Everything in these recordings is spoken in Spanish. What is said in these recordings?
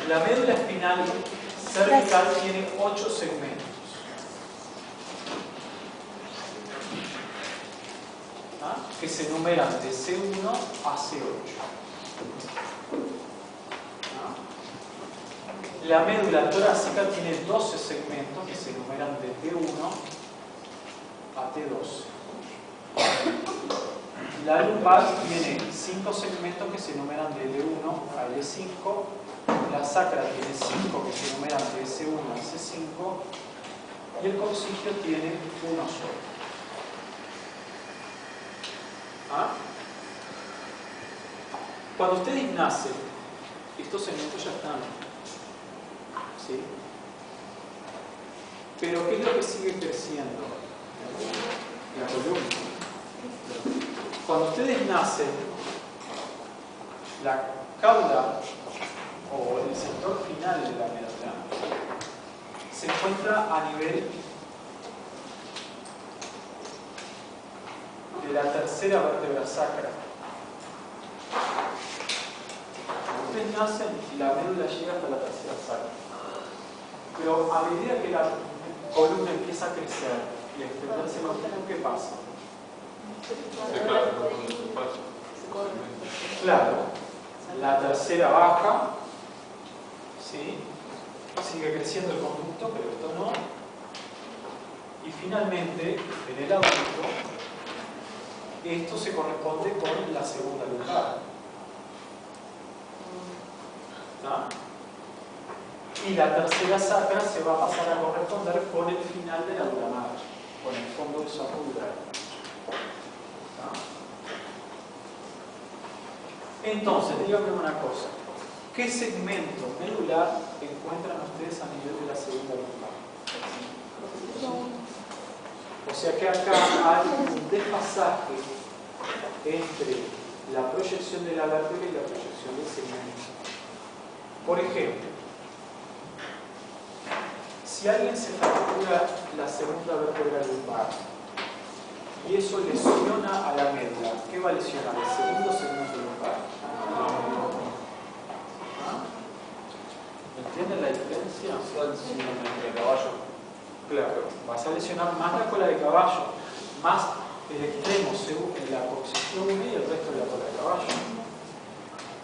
La médula espinal cervical tiene 8 segmentos. ¿Ah? Que se numeran de C1 a C8. ¿Ah? La médula torácica tiene 12 segmentos que se numeran de T1 a T12. La lumbar tiene 5 segmentos que se numeran de L1 a L5. La sacra tiene 5 que se numeran de S1 a S5. Y el coccigio tiene uno solo. ¿Ah? Cuando ustedes nacen, estos segmentos ya están. ¿Sí? Pero ¿qué es lo que sigue creciendo? La columna. Cuando ustedes nacen, la cauda o el sector final de la médula se encuentra a nivel de la tercera vértebra sacra. Cuando ustedes nacen, la médula llega hasta la tercera sacra. Pero a medida que la columna empieza a crecer y a extenderse más, ¿qué pasa? Claro, la tercera baja, ¿sí? Sigue creciendo el conducto, pero esto no. Y finalmente, en el adulto, esto se corresponde con la segunda lumbar. ¿Ah? Y la tercera sacra se va a pasar a corresponder con el final de la dura madre, con el fondo del saco dural. Entonces, díganme una cosa. ¿Qué segmento medular encuentran ustedes a nivel de la segunda lumbar? O sea que acá hay un desfasaje entre la proyección de la vértebra y la proyección del segmento. Por ejemplo, si alguien se fractura la segunda vértebra lumbar y eso lesiona a la médula, ¿qué va a lesionar? ¿El segundo segmento lumbar? ¿Ah? ¿Entienden la diferencia? De caballo. Claro, vas a lesionar más la cola de caballo, más el extremo según la coccisión y el resto de la cola de caballo.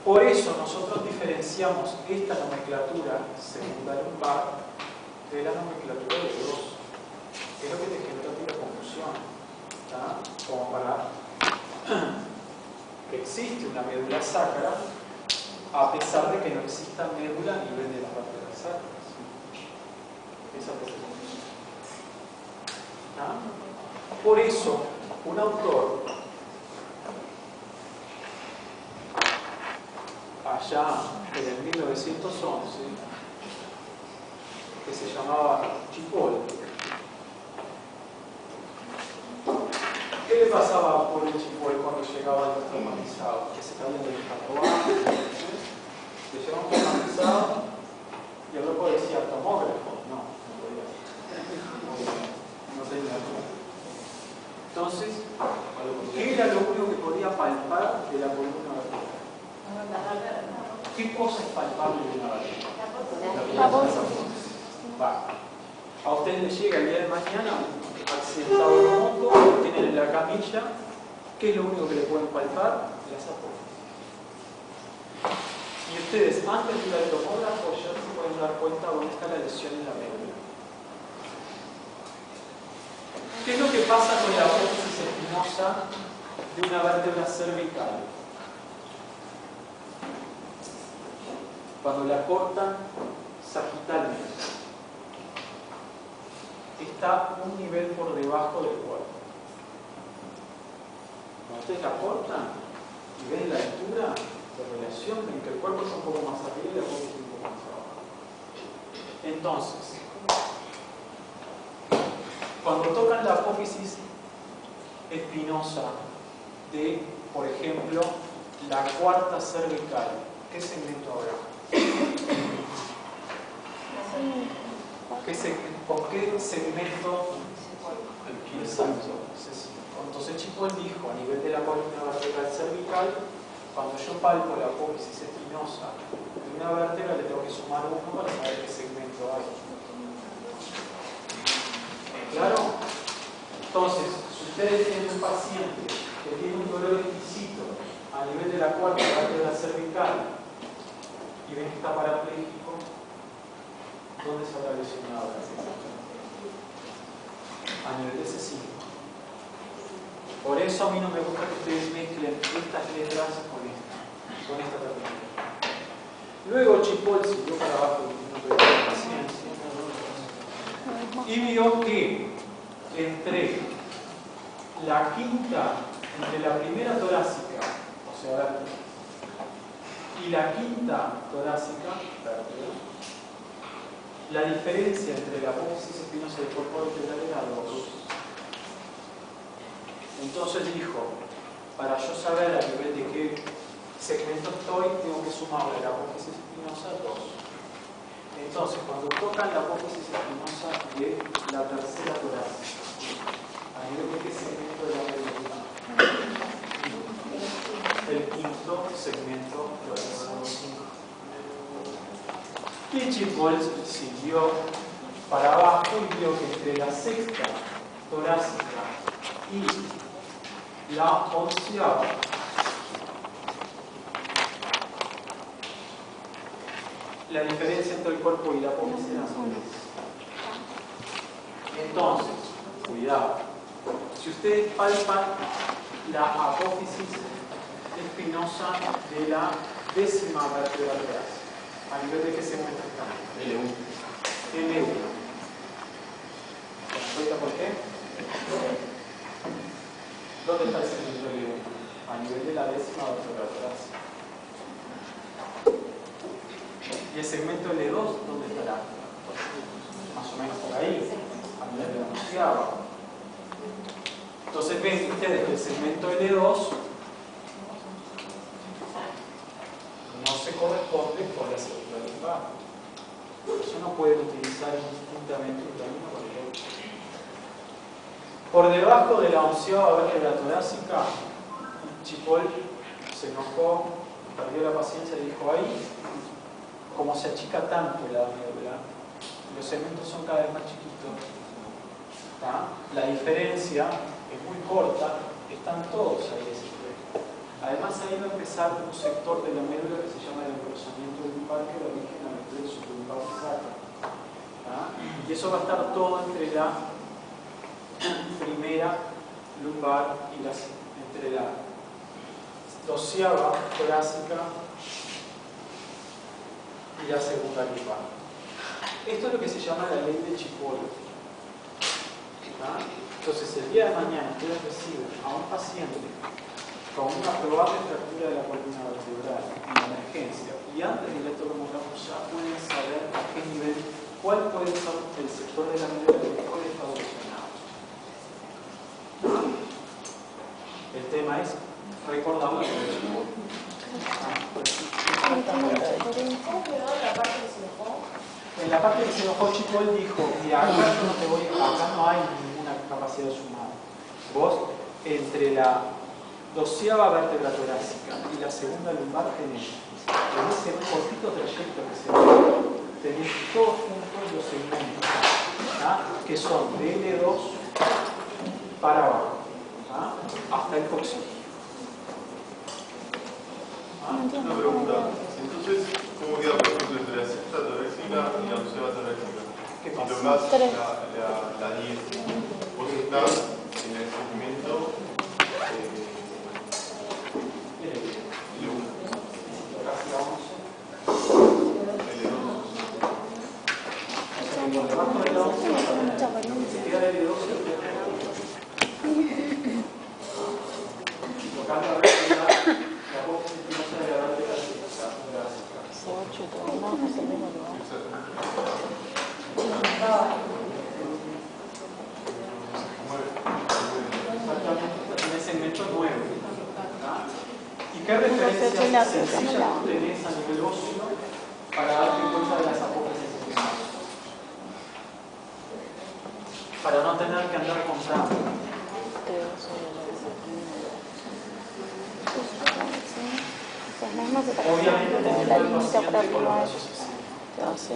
Por eso nosotros diferenciamos esta nomenclatura segunda lumbar de la nomenclatura de dos. Es lo que te genera la confusión. ¿Tá? Como para que existe una médula sacra a pesar de que no exista médula a nivel de las vértebras sacras. Esa es la confusión. Por eso, un autor allá en el 1911 que se llamaba Chipoll. ¿Qué le pasaba a Paul Chipoll cuando llegaba al traumatizado? Que se caían del tatuaje, le llevaban un traumatizado y el loco decía tomógrafo. No podía. No tenía. Entonces, ¿qué era lo único que podía palpar de la columna vertebral? ¿Qué cosa es palpable de una vértebra? La bolsa. A ustedes les llega el día de mañana accidentado de moto, lo tienen en la camilla, ¿qué es lo único que le pueden palpar? Las apófisis. Y ustedes, antes de ir al tomógrafo, ya se pueden dar cuenta dónde está la lesión en la médula. ¿Qué es lo que pasa con la apófisis espinosa de una vértebra cervical? Cuando la cortan sagitalmente, está un nivel por debajo del cuerpo. Cuando ustedes la cortan y ven la altura de relación en que el cuerpo es un poco más arriba y la apófisis un poco más abajo. Entonces, cuando tocan la apófisis espinosa de, por ejemplo, la cuarta cervical, ¿qué segmento habrá? ¿Con qué segmento? Exacto. Entonces Chipoll dijo, a nivel de la columna vertebral cervical, cuando yo palpo la apófisis espinosa de una vértebra, le tengo que sumar Entonces, si ustedes tienen un paciente que tiene un dolor exquisito a nivel de la cuarta parte de la cervical y ven que está parapléjico, ¿dónde se habrá lesionado? A nivel de ese signo. Por eso a mí no me gusta que ustedes mezclen estas letras con esta terminación. Luego Chipoll siguió para abajo y vio que entre la primera torácica, o sea, y la quinta torácica, la diferencia entre la apófisis espinosa y el cuerpo vertebral era 2. Entonces dijo, para yo saber a nivel de qué segmento estoy, tengo que sumarle la apófisis espinosa 2. Entonces, cuando tocan la apófisis espinosa de la tercera torácica, a nivel de qué segmento de la médula, el quinto segmento torácico. Y Chipoll siguió para abajo y vio que entre la sexta torácica y la onceava la diferencia entre el cuerpo y la apófisis era 3. Entonces, cuidado, si ustedes palpan la apófisis espinosa de la décima vértebra torácica, ¿a nivel de qué segmento está? L1. L1. ¿Se dan cuenta por qué? ¿Dónde está el segmento L1? A nivel de la décima vértebra torácica. ¿Y el segmento L2 dónde estará? Más o menos por ahí, a nivel de la onceava. Entonces ven ustedes que el segmento L2 no se corresponde con la segunda lumbar. Por eso no pueden utilizar indistintamente un término con el otro. Por debajo de la onceava vértebra torácica, Chipoll se enojó, perdió la paciencia y dijo, ahí, como se achica tanto la médula, los segmentos son cada vez más chiquitos. ¿Tá? La diferencia es muy corta, están todos ahí ese juego. Además ahí va a empezar un sector de la médula que se llama el engrosamiento lumbar que da origen al plexo lumbar sacro. Y eso va a estar todo entre la primera lumbar y entre la doceava torácica y la segunda lumbar. Esto es lo que se llama la ley de Chipoll. Entonces, el día de mañana ustedes reciben a un paciente con una probable fractura de la columna vertebral en emergencia y antes del electrocardiograma ya pueden saber a qué nivel, cuál puede ser el sector de la médula que puede estar lesionado. El tema es recordar la ley de Chipoll. ¿Cómo quedó la parte que se enojó? En la parte que se enojó Chipoll dijo, mira, acá no hay ninguna capacidad de sumar. Vos, entre la doceava vértebra torácica y la segunda lumbar tenés, en ese cortito trayecto que se ve, tenés todos juntos los segmentos, que son de L2 para abajo, hasta el coxis. Una pregunta. Entonces, ¿cómo queda por ejemplo entre la sexta torácica y la onceava torácica? ¿Qué Si pasa? tocas la 10, vos estás en el segmento L1. Tocas la 11. L2. Por debajo de la 11 se queda L2 y tocando la vértebra, la voz espinosa de la vértebra torácica. Exactamente, en el segmento 9. ¿Y qué referencias sencillas tú tenés a nivel óseo para darte cuenta de las apófisis espinosas? Para no tener que andar contando. Obviamente teniendo el paciente con los brazos así.